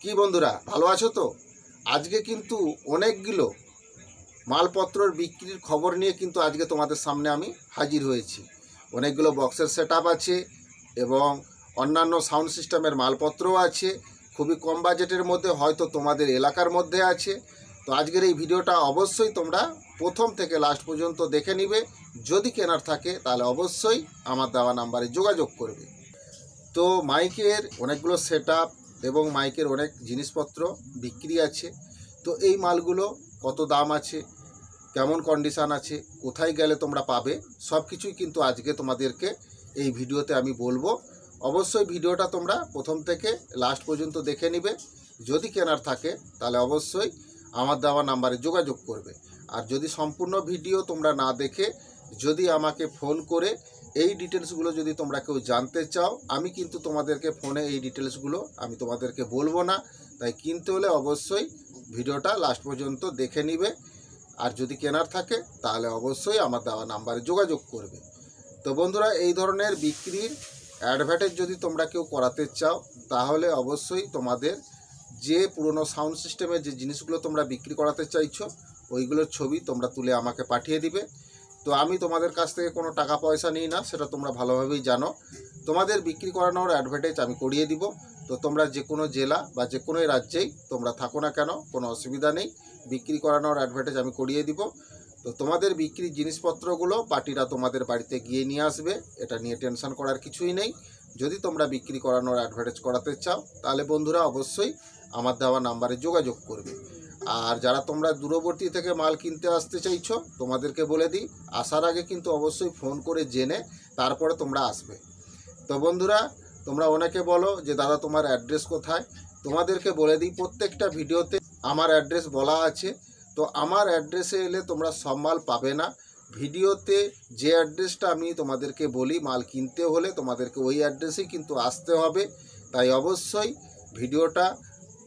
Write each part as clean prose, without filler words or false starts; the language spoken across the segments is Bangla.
কি বন্ধুরা ভালো আছো তো? আজকে কিন্তু অনেকগুলো মালপত্রর বিক্রির খবর নিয়ে কিন্তু আজকে তোমাদের সামনে আমি হাজির হয়েছি। অনেকগুলো বক্সের সেটআপ আছে এবং অন্যান্য সাউন্ড সিস্টেমের মালপত্রও আছে। খুবই কম বাজেটের মধ্যে, হয়তো তোমাদের এলাকার মধ্যে আছে। তো আজকের এই ভিডিওটা অবশ্যই তোমরা প্রথম থেকে লাস্ট পর্যন্ত দেখে নিবে। যদি কেনার থাকে তাহলে অবশ্যই আমার দেওয়া নাম্বারে যোগাযোগ করবে। তো মাইকের অনেকগুলো সেটআপ এবং মাইকের অনেক জিনিসপত্র বিক্রি আছে। তো এই মালগুলো কত দাম আছে, কেমন কন্ডিশান আছে, কোথায় গেলে তোমরা পাবে, সব কিছুই কিন্তু আজকে তোমাদেরকে এই ভিডিওতে আমি বলবো। অবশ্যই ভিডিওটা তোমরা প্রথম থেকে লাস্ট পর্যন্ত দেখে নিবে। যদি কেনার থাকে তাহলে অবশ্যই আমার দেওয়া নাম্বারে যোগাযোগ করবে। আর যদি সম্পূর্ণ ভিডিও তোমরা না দেখে যদি আমাকে ফোন করে এই ডিটেলসগুলো যদি তোমরা কেউ জানতে চাও, আমি কিন্তু তোমাদেরকে ফোনে এই ডিটেলসগুলো আমি তোমাদেরকে বলবো না। তাই কিনতে হলে অবশ্যই ভিডিওটা লাস্ট পর্যন্ত দেখে নিবে। আর যদি কেনার থাকে তাহলে অবশ্যই আমার দেওয়া নাম্বারে যোগাযোগ করবে। তো বন্ধুরা, এই ধরনের বিক্রির অ্যাডভার্টাইজ যদি তোমরা কেউ করাতে চাও তাহলে অবশ্যই তোমাদের যে পুরনো সাউন্ড সিস্টেমের যে জিনিসগুলো তোমরা বিক্রি করাতে চাইছো ওইগুলোর ছবি তোমরা তুলে আমাকে পাঠিয়ে দিবে। তো আমি তোমাদের কাছ থেকে কোনো টাকা পয়সা নিই না, সেটা তোমরা ভালোভাবেই জানো। তোমাদের বিক্রি করানোর অ্যাডভার্টাইজ আমি করিয়ে দিব। তো তোমরা যে কোনো জেলা বা যে কোনো রাজ্যেই তোমরা থাকো না কেন, কোনো অসুবিধা নেই, বিক্রি করানোর অ্যাডভার্টাইজ আমি করিয়ে দিব। তো তোমাদের বিক্রির জিনিসপত্রগুলো পার্টিরা তোমাদের বাড়িতে গিয়ে নিয়ে আসবে, এটা নিয়ে টেনশন করার কিছুই নেই। যদি তোমরা বিক্রি করানোর অ্যাডভার্টাইজ করাতে চাও তাহলে বন্ধুরা অবশ্যই আমার দেওয়া নাম্বারে যোগাযোগ করবে। আর যারা তোমরা দূরবর্তী থেকে মাল কিনতে আসতে চাইছো, তোমাদেরকে বলে দিই, আসার আগে কিন্তু অবশ্যই ফোন করে জেনে তারপরে তোমরা আসবে। তো বন্ধুরা, তোমরা অনেকে বলো যে দাদা তোমার অ্যাড্রেস কোথায়, তোমাদেরকে বলে দিই প্রত্যেকটা ভিডিওতে আমার অ্যাড্রেস বলা আছে। তো আমার অ্যাড্রেসে এলে তোমরা সব মাল পাবে না। ভিডিওতে যে অ্যাড্রেসটা আমি তোমাদেরকে বলি, মাল কিনতে হলে তোমাদেরকে ওই অ্যাড্রেসেই কিন্তু আসতে হবে। তাই অবশ্যই ভিডিওটা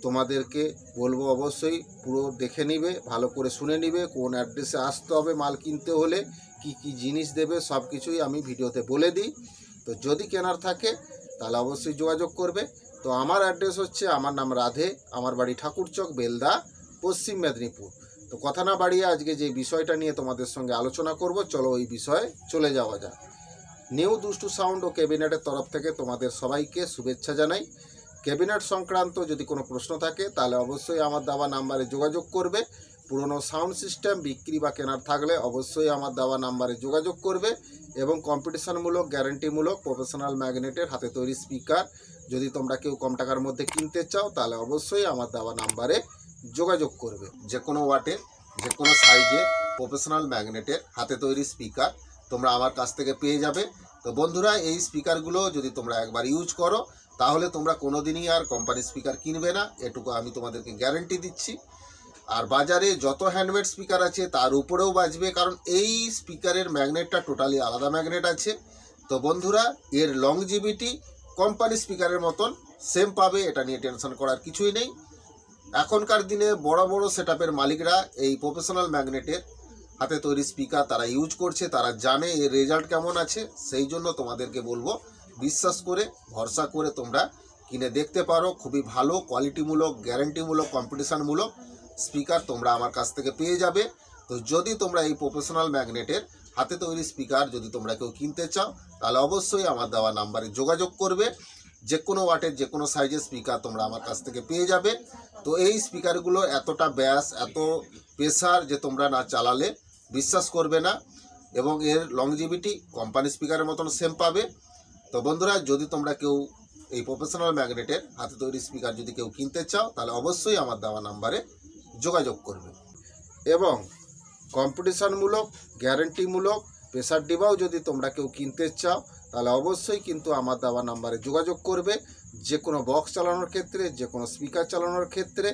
তোমাদেরকে বলবো অবশ্যই পুরো দেখে নিবে, ভালো করে শুনে নিবে, কোন অ্যাড্রেসে আসতে হবে মাল কিনতে হলে, কি কি জিনিস দেবে, সব কিছুই আমি ভিডিওতে বলে দিই। তো যদি কেনার থাকে তাহলে অবশ্যই যোগাযোগ করবে। তো আমার অ্যাড্রেস হচ্ছে, আমার নাম রাধে, আমার বাড়ি ঠাকুরচক, বেলদা, পশ্চিম মেদিনীপুর। তো কথা না বাড়িয়ে আজকে যে বিষয়টা নিয়ে তোমাদের সঙ্গে আলোচনা করব, চলো ওই বিষয়ে চলে যাওয়া যাক। নিউ দুষ্টু সাউন্ড ও ক্যাবিনেটের তরফ থেকে তোমাদের সবাইকে শুভেচ্ছা জানাই। ক্যাবিনেট সংক্রান্ত যদি কোনো প্রশ্ন থাকে তাহলে অবশ্যই আমার দেওয়া নাম্বারে যোগাযোগ করবে। পুরনো সাউন্ড সিস্টেম বিক্রি বা কেনার থাকলে অবশ্যই আমার দেওয়া নাম্বারে যোগাযোগ করবে। এবং কম্পিটিশনমূলক, গ্যারেন্টিমূলক প্রফেশনাল ম্যাগনেটের হাতে তৈরি স্পিকার যদি তোমরা কেউ কম টাকার মধ্যে কিনতে চাও তাহলে অবশ্যই আমার দেওয়া নাম্বারে যোগাযোগ করবে। যে কোনো ওয়াটের, যে কোনো সাইজের প্রফেশনাল ম্যাগনেটের হাতে তৈরি স্পিকার তোমরা আমার কাছ থেকে পেয়ে যাবে। তো বন্ধুরা, এই স্পিকারগুলো যদি তোমরা একবার ইউজ করো তাহলে তোমরা কোনোদিনই আর কোম্পানি স্পিকার কিনবে না, এটুকু আমি তোমাদেরকে গ্যারেন্টি দিচ্ছি। আর বাজারে যত হ্যান্ডমেড স্পিকার আছে তার উপরেও বাজবে, কারণ এই স্পিকারের ম্যাগনেটটা টোটালি আলাদা ম্যাগনেট আছে। তো বন্ধুরা, এর লংজিভিটি কোম্পানি স্পিকারের মতন সেম পাবে, এটা নিয়ে টেনশন করার কিছুই নেই। এখনকার দিনে বড় বড় সেটআপের মালিকরা এই প্রফেশনাল ম্যাগনেটের হাতে তৈরি স্পিকার তারা ইউজ করছে, তারা জানে এর রেজাল্ট কেমন আছে। সেই জন্য তোমাদেরকে বলবো, বিশ্বাস করে ভরসা করে তোমরা কিনে দেখতে পারো। খুবই ভালো কোয়ালিটিমূলক, গ্যারেন্টিমূলক, কম্পিটিশনমূলক স্পিকার তোমরা আমার কাছ থেকে পেয়ে যাবে। তো যদি তোমরা এই প্রফেশনাল ম্যাগনেটের হাতে তৈরি স্পিকার যদি তোমরা কেউ কিনতে চাও তাহলে অবশ্যই আমার দেওয়া নাম্বারে যোগাযোগ করবে। যে কোনো ওয়াটের, যে কোনো সাইজের স্পিকার তোমরা আমার কাছ থেকে পেয়ে যাবে। তো এই স্পিকারগুলো এতটা ব্যাস, এত প্রেসার যে তোমরা না চালালে বিশ্বাস করবে না, এবং এর লংজিভিটি কোম্পানি স্পিকারের মতন সেম পাবে। তো বন্ধুরা, যদি তোমরা কেউ এই প্রফেশনাল ম্যাগনেটের হাতে তৈরি স্পিকার যদি কেউ কিনতে চাও তাহলে অবশ্যই আমার দেওয়া নাম্বারে যোগাযোগ করবে। এবং কম্পিটিশনমূলক, গ্যারেন্টিমূলক প্রেসার ডিবাও যদি তোমরা কেউ কিনতে চাও তাহলে অবশ্যই কিন্তু আমার দেওয়া নাম্বারে যোগাযোগ করবে। যে কোনো বক্স চালানোর ক্ষেত্রে, যে কোনো স্পিকার চালানোর ক্ষেত্রে,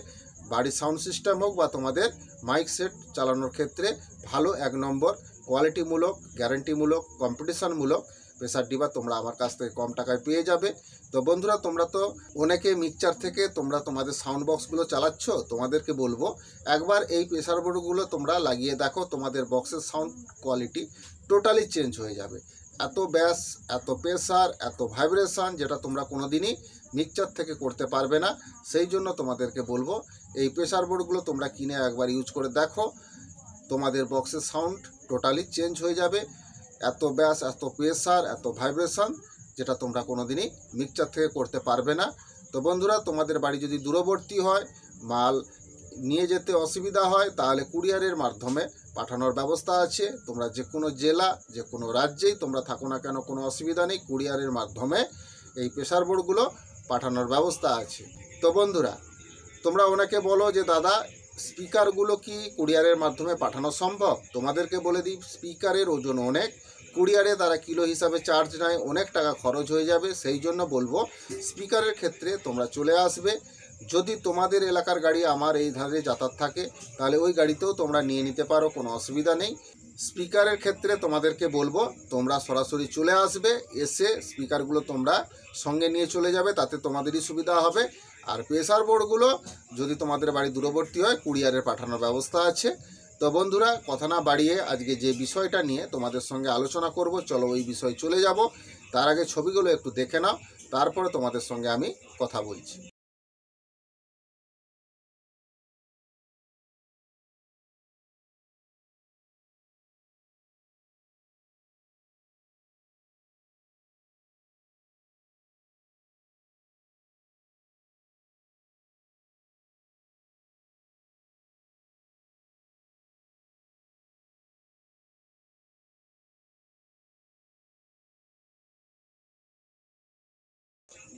বাড়ির সাউন্ড সিস্টেম হোক বা তোমাদের মাইক সেট চালানোর ক্ষেত্রে ভালো 1 নম্বর কোয়ালিটিমূলক, গ্যারেন্টিমূলক, কম্পিটিশনমূলক প্রেসার ডিবা তোমরা আমার কাছ থেকে কম টাকায় পেয়ে যাবে। তো বন্ধুরা, তোমরা তো অনেকে মিক্সচার থেকে তোমরা তোমাদের সাউন্ড বক্সগুলো চালাচ্ছ, তোমাদেরকে বলবো একবার এই প্রেসার বোর্ডগুলো তোমরা লাগিয়ে দেখো, তোমাদের বক্সের সাউন্ড কোয়ালিটি টোটালি চেঞ্জ হয়ে যাবে। এত ব্যাস, এত প্রেসার, এত ভাইব্রেশন যেটা তোমরা কোনোদিনই মিক্সচার থেকে করতে পারবে না। সেই জন্য তোমাদেরকে বলবো এই প্রেসার বোর্ডগুলো তোমরা কিনে একবার ইউজ করে দেখো, তোমাদের বক্সের সাউন্ড টোটালি চেঞ্জ হয়ে যাবে। এত ব্যাস, এত প্রেসার, এত ভাইব্রেশন, যেটা তোমরা কোনোদিনই মিক্সচার থেকে করতে পারবে না। তো বন্ধুরা, তোমাদের বাড়ি যদি দূরবর্তী হয়, মাল নিয়ে যেতে অসুবিধা হয়, তাহলে কুরিয়ারের মাধ্যমে পাঠানোর ব্যবস্থা আছে। তোমরা যে কোনো জেলা, যে কোনো রাজ্যেই তোমরা থাকো না কেন, কোনো অসুবিধা নেই, কুরিয়ারের মাধ্যমে এই প্রেসার বোর্ডগুলো পাঠানোর ব্যবস্থা আছে। তো বন্ধুরা, তোমরা ওনাকে বলো যে দাদা স্পিকারগুলো কি কুরিয়ারের মাধ্যমে পাঠানো সম্ভব? তোমাদেরকে বলে দিই, স্পিকারের ওজন অনেক, কুরিয়ারে তারা কিলো হিসাবে চার্জ নেয়, অনেক টাকা খরচ হয়ে যাবে। সেই জন্য বলবো স্পিকারের ক্ষেত্রে তোমরা চলে আসবে। যদি তোমাদের এলাকার গাড়ি আমার এই ধারে যাতায়াত থাকে, তাহলে ওই গাড়িতেও তোমরা নিয়ে নিতে পারো, কোনো অসুবিধা নেই। স্পিকারের ক্ষেত্রে তোমাদেরকে বলবো তোমরা সরাসরি চলে আসবে, এসে স্পিকারগুলো তোমরা সঙ্গে নিয়ে চলে যাবে, তাতে তোমাদেরই সুবিধা হবে। আর প্রেসার বোর্ডগুলো যদি তোমাদের বাড়ি দূরবর্তী হয়, কুরিয়ারের পাঠানোর ব্যবস্থা আছে। তো বন্ধুরা, কথা না বাড়িয়ে আজকে যে বিষয়টা নিয়ে তোমাদের সঙ্গে আলোচনা করব, চলো ওই বিষয়ে চলে যাব। তার আগে ছবিগুলো একটু দেখে নাও, তারপরে তোমাদের সঙ্গে আমি কথা বলছি।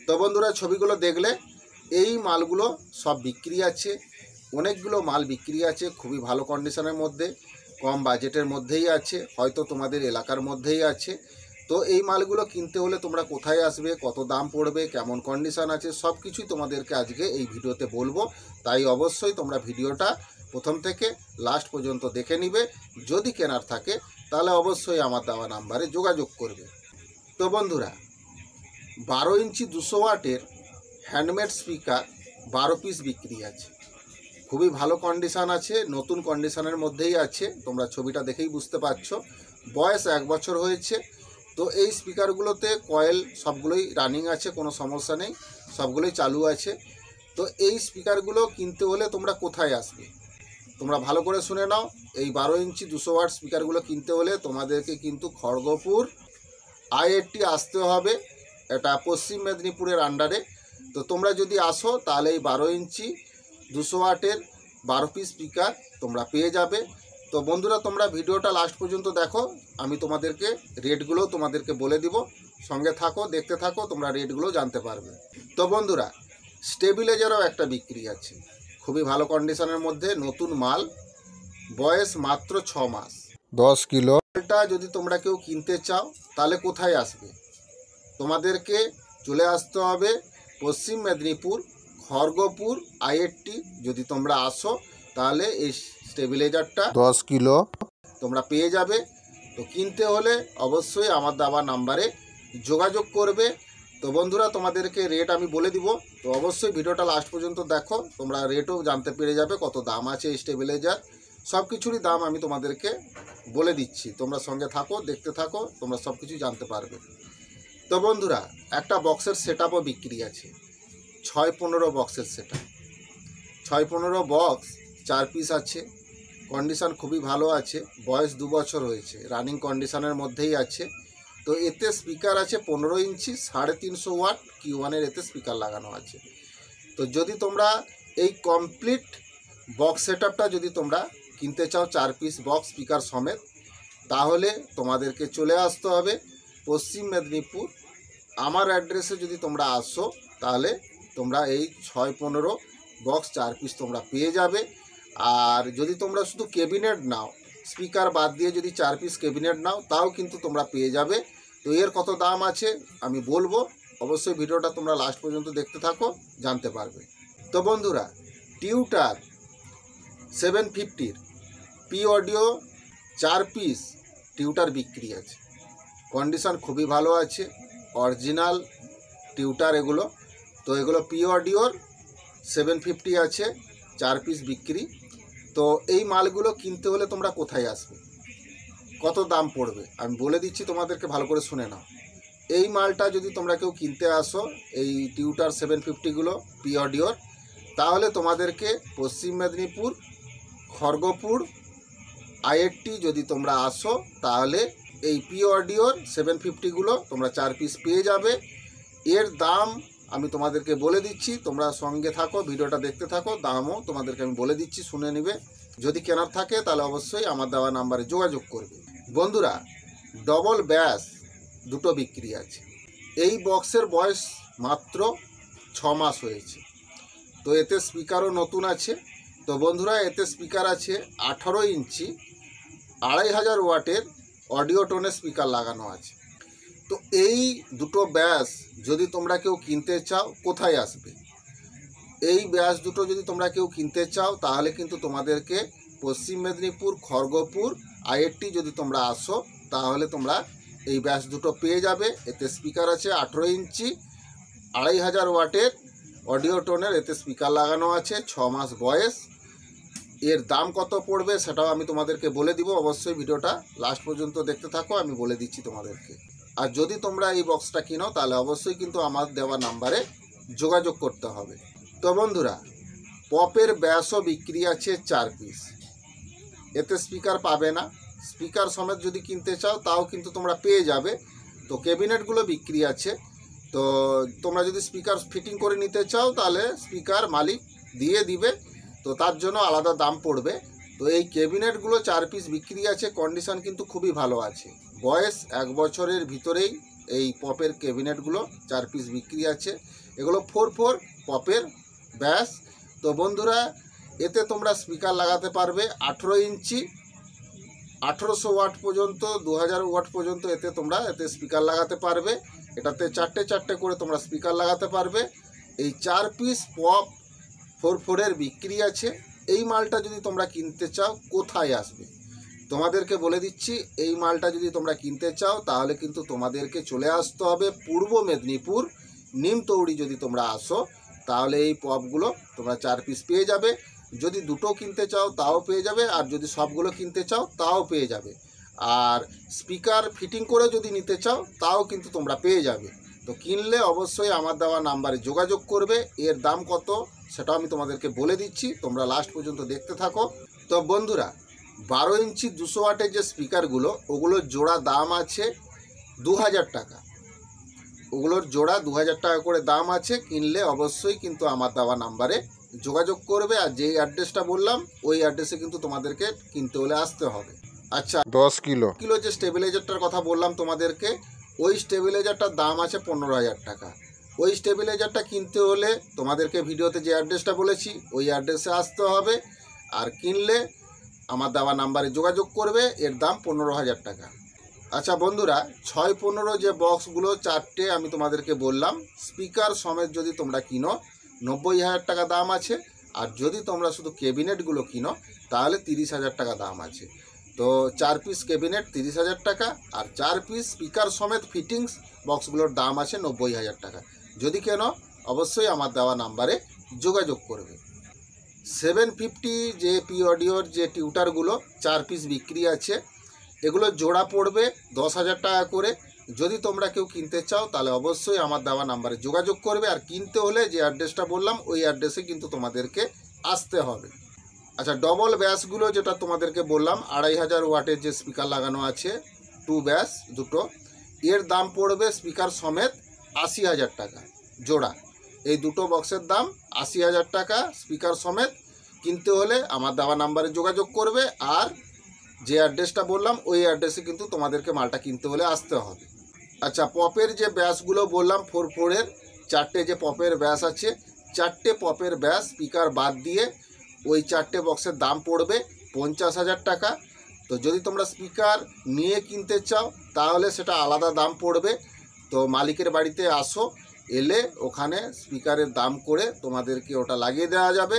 তো বন্ধুরা, ছবিগুলো দেখলে এই মালগুলো সব বিক্রি আছে, অনেকগুলো মাল বিক্রি আছে খুবই ভালো কন্ডিশনের মধ্যে, কম বাজেটের মধ্যেই আছে, হয়তো তোমাদের এলাকার মধ্যেই আছে। তো এই মালগুলো কিনতে হলে তোমরা কোথায় আসবে, কত দাম পড়বে, কেমন কন্ডিশন আছে, সব কিছুই তোমাদেরকে আজকে এই ভিডিওতে বলবো। তাই অবশ্যই তোমরা ভিডিওটা প্রথম থেকে লাস্ট পর্যন্ত দেখে নিবে। যদি কেনার থাকে তাহলে অবশ্যই আমার দেওয়া নাম্বারে যোগাযোগ করবে। তো বন্ধুরা, 12 ইঞ্চি 200 ওয়াটের হ্যান্ডমেড স্পিকার 12 পিস বিক্রি আছে, খুবই ভালো কন্ডিশান আছে, নতুন কন্ডিশনের মধ্যেই আছে। তোমরা ছবিটা দেখেই বুঝতে পারছো, বয়স 1 বছর হয়েছে। তো এই স্পিকারগুলোতে কয়েল সবগুলোই রানিং আছে, কোনো সমস্যা নেই, সবগুলোই চালু আছে। তো এই স্পিকারগুলো কিনতে হলে তোমরা কোথায় আসবে, তোমরা ভালো করে শুনে নাও। এই 12 ইঞ্চি 200 ওয়াট স্পিকারগুলো কিনতে হলে তোমাদেরকে কিন্তু খড়গপুর I80 আসতে হবে, এটা পশ্চিম মেদিনীপুরের আন্ডারে। তো তোমরা যদি আসো তাহলে এই 12 ইঞ্চি 200 ওয়াটের 12 পিস স্পিকার তোমরা পেয়ে যাবে। তো বন্ধুরা, তোমরা ভিডিওটা লাস্ট পর্যন্ত দেখো, আমি তোমাদেরকে রেটগুলো তোমাদেরকে বলে দিব, সঙ্গে থাকো, দেখতে থাকো, তোমরা রেটগুলো জানতে পারবে। তো বন্ধুরা, স্টেবিলাইজারও একটা বিক্রি আছে, খুবই ভালো কন্ডিশনের মধ্যে, নতুন মাল, বয়স মাত্র 6 মাস, 10 কিলো। এটা যদি তোমরা কেউ কিনতে চাও তাহলে কোথায় আসবে, তোমাদেরকে চলে আসতে হবে পশ্চিম মেদিনীপুর খড়গপুর I80। যদি তোমরা আসো তাহলে এই স্টেবিলাইজারটা 10 কিলো তোমরা পেয়ে যাবে। তো কিনতে হলে অবশ্যই আমার দেওয়া নাম্বারে যোগাযোগ করবে। তো বন্ধুরা, তোমাদেরকে রেট আমি বলে দিব, তো অবশ্যই ভিডিওটা লাস্ট পর্যন্ত দেখো, তোমরা রেটও জানতে পেরে যাবে কত দাম আছে এই স্টেবিলাইজার। সব কিছুরই দাম আমি তোমাদেরকে বলে দিচ্ছি, তোমরা সঙ্গে থাকো, দেখতে থাকো, তোমরা সব কিছু জানতে পারবে। তো বন্ধুরা, একটা বক্সের সেটআপও বিক্রি আছে, 6-15 বক্সের সেটআপ, 6-15 বক্স 4 পিস আছে, কন্ডিশান খুবই ভালো আছে, বয়স 2 বছর হয়েছে, রানিং কন্ডিশনের মধ্যেই আছে। তো এতে স্পিকার আছে 15 ইঞ্চি 350 ওয়াট Q1-এর এতে স্পিকার লাগানো আছে। তো যদি তোমরা এই কমপ্লিট বক্স সেটআপটা যদি তোমরা কিনতে চাও 4 পিস বক্স স্পিকার সমেত, তাহলে তোমাদেরকে চলে আসতে হবে পশ্চিম মেদিনীপুর। আমার অ্যাড্রেসে যদি তোমরা আসো তাহলে তোমরা এই 6-15 বক্স 4 পিস তোমরা পেয়ে যাবে। আর যদি তোমরা শুধু ক্যাবিনেট নাও, স্পিকার বাদ দিয়ে যদি 4 পিস ক্যাবিনেট নাও, তাও কিন্তু তোমরা পেয়ে যাবে। তো এর কত দাম আছে আমি বলবো, অবশ্যই ভিডিওটা তোমরা লাস্ট পর্যন্ত দেখতে থাকো, জানতে পারবে। তো বন্ধুরা, টিউটার 750-র পি অডিও 4 পিস টিউটার বিক্রি আছে, কন্ডিশন খুবই ভালো আছে, অরিজিনাল টিউটার এগুলো। তো এগুলো পি অডিওর 750 আছে, 4 পিস বিক্রি। তো এই মালগুলো কিনতে হলে তোমরা কোথায় আসবে, কত দাম পড়বে আমি বলে দিচ্ছি, তোমাদেরকে ভালো করে শুনে নাও। এই মালটা যদি তোমরা কেউ কিনতে আসো, এই টিউটার 750গুলো পিওডিওর, তাহলে তোমাদেরকে পশ্চিম মেদিনীপুর খড়গপুর আইআইটি যদি তোমরা আসো, তাহলে এই পিওডিওর 750গুলো তোমরা 4 পিস পেয়ে যাবে। এর দাম আমি তোমাদেরকে বলে দিচ্ছি, তোমরা সঙ্গে থাকো, ভিডিওটা দেখতে থাকো, দামও তোমাদেরকে আমি বলে দিচ্ছি, শুনে নিবে। যদি কেনার থাকে তাহলে অবশ্যই আমার দেওয়া নাম্বারে যোগাযোগ করবে। বন্ধুরা, ডবল ব্যাস দুটো বিক্রি আছে। এই বক্সের বয়স মাত্র 6 মাস হয়েছে। তো এতে স্পিকারও নতুন আছে। তো বন্ধুরা, এতে স্পিকার আছে 18 ইঞ্চি 2500 ওয়াটের অডিও টোনের স্পিকার লাগানো আছে। তো এই দুটো ব্যাস যদি তোমরা কেউ কিনতে চাও, কোথায় আসবে? এই ব্যাস দুটো যদি তোমরা কেউ কিনতে চাও, তাহলে কিন্তু তোমাদেরকে পশ্চিম মেদিনীপুর খড়গপুর আইআইটি যদি তোমরা আসো, তাহলে তোমরা এই ব্যাস দুটো পেয়ে যাবে। এতে স্পিকার আছে 18 ইঞ্চি 2500 ওয়াটের অডিও টোনের, এতে স্পিকার লাগানো আছে, 6 মাস বয়স। এর দাম কত পড়বে সেটাও আমি তোমাদেরকে বলে দিব। অবশ্যই ভিডিওটা লাস্ট পর্যন্ত দেখতে থাকো, আমি বলে দিচ্ছি তোমাদেরকে। আর যদি তোমরা এই বক্সটা কিনো, তাহলে অবশ্যই কিন্তু আমার দেওয়া নাম্বারে যোগাযোগ করতে হবে। তো বন্ধুরা, পপের ব্যাসও বিক্রি আছে 4 পিস। এতে স্পিকার পাবে না, স্পিকার সমেত যদি কিনতে চাও তাও কিন্তু তোমরা পেয়ে যাবে। তো ক্যাবিনেটগুলো বিক্রি আছে। তো তোমরা যদি স্পিকার ফিটিং করে নিতে চাও, তাহলে স্পিকার মালিক দিয়ে দিবে, তো তার জন্য আলাদা দাম পড়বে। তো এই ক্যাবিনেটগুলো 4 পিস বিক্রি আছে। কন্ডিশন কিন্তু খুবই ভালো আছে। বয়স 1 বছরের ভিতরেই এই পপের ক্যাবিনেটগুলো 4 পিস বিক্রি আছে। এগুলো 4 পপের ব্যাস। তো বন্ধুরা, এতে তোমরা স্পিকার লাগাতে পারবে 18 ইঞ্চি 1800 ওয়াট পর্যন্ত, 2000 ওয়াট পর্যন্ত এতে স্পিকার লাগাতে পারবে। এটাতে 4টে করে তোমরা স্পিকার লাগাতে পারবে। এই 4 পিস পপ 4 বিক্রি আছে। এই মালটা যদি তোমরা কিনতে চাও, কোথায় আসবে? তোমাদেরকে বলে দিচ্ছি, এই মালটা যদি তোমরা কিনতে চাও, তাহলে কিন্তু তোমাদেরকে চলে আসতে হবে পূর্ব মেদিনীপুর নিমতৌড়ি। যদি তোমরা আসো, তাহলে এই পপগুলো তোমরা 4 পিস পেয়ে যাবে। যদি দুটো কিনতে চাও তাও পেয়ে যাবে, আর যদি সবগুলো কিনতে চাও তাও পেয়ে যাবে। আর স্পিকার ফিটিং করে যদি নিতে চাও, তাও কিন্তু তোমরা পেয়ে যাবে। তো কিনলে অবশ্যই আমার দেওয়া নাম্বারে যোগাযোগ করবে। এর দাম কত সেটাও আমি তোমাদেরকে বলে দিচ্ছি, তোমরা লাস্ট পর্যন্ত দেখতে থাকো। তো বন্ধুরা, 12 ইঞ্চি 200 ওয়াটের যে স্পিকারগুলো, ওগুলোর জোড়া দাম আছে 2000 টাকা। ওগুলোর জোড়া 2000 টাকা করে দাম আছে। কিনলে অবশ্যই কিন্তু আমার দেওয়া নাম্বারে যোগাযোগ করবে। আর যেই অ্যাড্রেসটা বললাম, ওই অ্যাড্রেসে কিন্তু তোমাদেরকে কিনতে হলে আসতে হবে। আচ্ছা, 10 কিলো যে স্টেবিলাইজারটার কথা বললাম তোমাদেরকে, ওই স্টেবিলাইজারটার দাম আছে 15,000 টাকা। ওই স্টেবিলাইজারটা কিনতে হলে তোমাদেরকে ভিডিওতে যে অ্যাড্রেসটা বলেছি, ওই অ্যাড্রেসে আসতে হবে। আর কিনলে আমার দেওয়া নাম্বারে যোগাযোগ করবে। এর দাম 15,000 টাকা। আচ্ছা বন্ধুরা, 6-15 যে বক্সগুলো 4টে আমি তোমাদেরকে বললাম, স্পিকার সমেত যদি তোমরা কিনো, 90,000 টাকা দাম আছে। আর যদি তোমরা শুধু ক্যাবিনেটগুলো কিনো, তাহলে 30,000 টাকা দাম আছে। তো 4 পিস ক্যাবিনেট 30,000 টাকা, আর 4 পিস স্পিকার সমেত ফিটিংস বক্সগুলোর দাম আছে 90,000 টাকা। যদি কেন, অবশ্যই আমার দেওয়া নাম্বারে যোগাযোগ করবে। 750 যে পিওডিওর যে টিউটারগুলো 4 পিস বিক্রি আছে। এগুলো জোড়া পড়বে 10,000 টাকা করে। যদি তোমরা কেউ কিনতে চাও, তাহলে অবশ্যই আমার দেওয়া নাম্বারে যোগাযোগ করবে। আর কিনতে হলে যে অ্যাড্রেসটা বললাম, ওই অ্যাড্রেসে কিন্তু তোমাদেরকে আসতে হবে। আচ্ছা, ডবল ব্যাসগুলো যেটা তোমাদেরকে বললাম, 2500 ওয়াটের যে স্পিকার লাগানো আছে, 2 ব্যাস দুটো, এর দাম পড়বে স্পিকার সমেত 80,000 টাকা জোড়া। এই দুটো বক্সের দাম 80,000 টাকা স্পিকার সমেত। কিনতে হলে আমার দেওয়া নাম্বারে যোগাযোগ করবে। আর যে অ্যাড্রেসটা বললাম, ওই অ্যাড্রেসে কিন্তু তোমাদেরকে মালটা কিনতে হলে আসতে হবে। আচ্ছা, পপের যে ব্যাসগুলো বললাম 4 4টে যে পপের ব্যাস আছে, 4টে পপের ব্যাস স্পিকার বাদ দিয়ে ওই 4টে বক্সের দাম পড়বে 50,000 টাকা। তো যদি তোমরা স্পিকার নিয়ে কিনতে চাও, তাহলে সেটা আলাদা দাম পড়বে। তো মালিকের বাড়িতে আসো, এলে ওখানে স্পিকারের দাম করে তোমাদেরকে ওটা লাগিয়ে দেওয়া যাবে।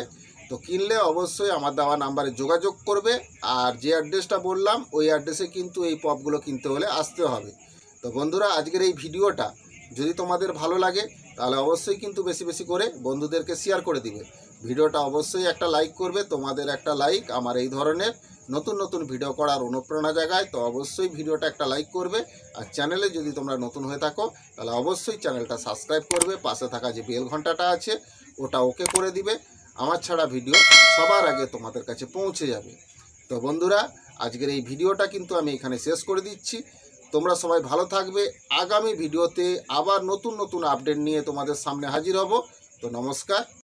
তো কিনলে অবশ্যই আমার দেওয়া নাম্বারে যোগাযোগ করবে। আর যে অ্যাড্রেসটা বললাম, ওই অ্যাড্রেসে কিন্তু এই পপগুলো কিনতে হলে আসতে হবে। তো বন্ধুরা, আজকের এই ভিডিওটা যদি তোমাদের ভালো লাগে, তাহলে অবশ্যই কিন্তু বেশি বেশি করে বন্ধুদেরকে শেয়ার করে দিবে। ভিডিওটা অবশ্যই একটা লাইক করবে। তোমাদের একটা লাইক আমার এই ধরনের নতুন নতুন ভিডিও করার অনুপ্রেরণা জাগায়। তো অবশ্যই ভিডিওটা একটা লাইক করবে, আর চ্যানেলে যদি তোমরা নতুন হয়ে থাকো তাহলে অবশ্যই চ্যানেলটা সাবস্ক্রাইব করবে। পাশে থাকা যে বেল ঘন্টাটা আছে ওটা ওকে করে দিবে, আমার ছাড়া ভিডিও সবার আগে তোমাদের কাছে পৌঁছে যাবে। তো বন্ধুরা, আজকের এই ভিডিওটা কিন্তু আমি এখানে শেষ করে দিচ্ছি। তোমরা সবাই ভালো থাকবে। আগামী ভিডিওতে আবার নতুন নতুন আপডেট নিয়ে তোমাদের সামনে হাজির হব। তো নমস্কার।